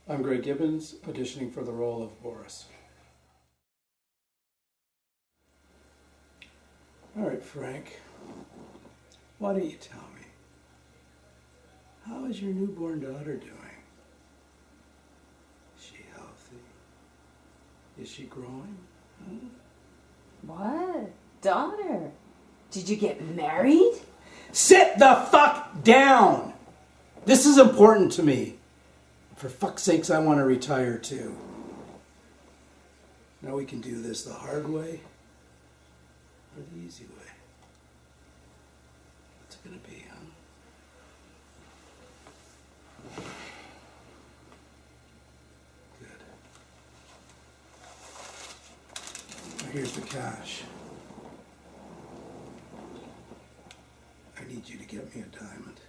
I'm Greg Gibbons, auditioning for the role of Boris. All right, Frank, why don't you tell me, how is your newborn daughter doing? Is she healthy? Is she growing? Huh? What? Daughter? Did you get married? Sit the fuck down! This is important to me. For fuck's sakes, I want to retire too. Now we can do this the hard way or the easy way. What's it gonna be, huh? Good. Now here's the cash. I need you to get me a diamond.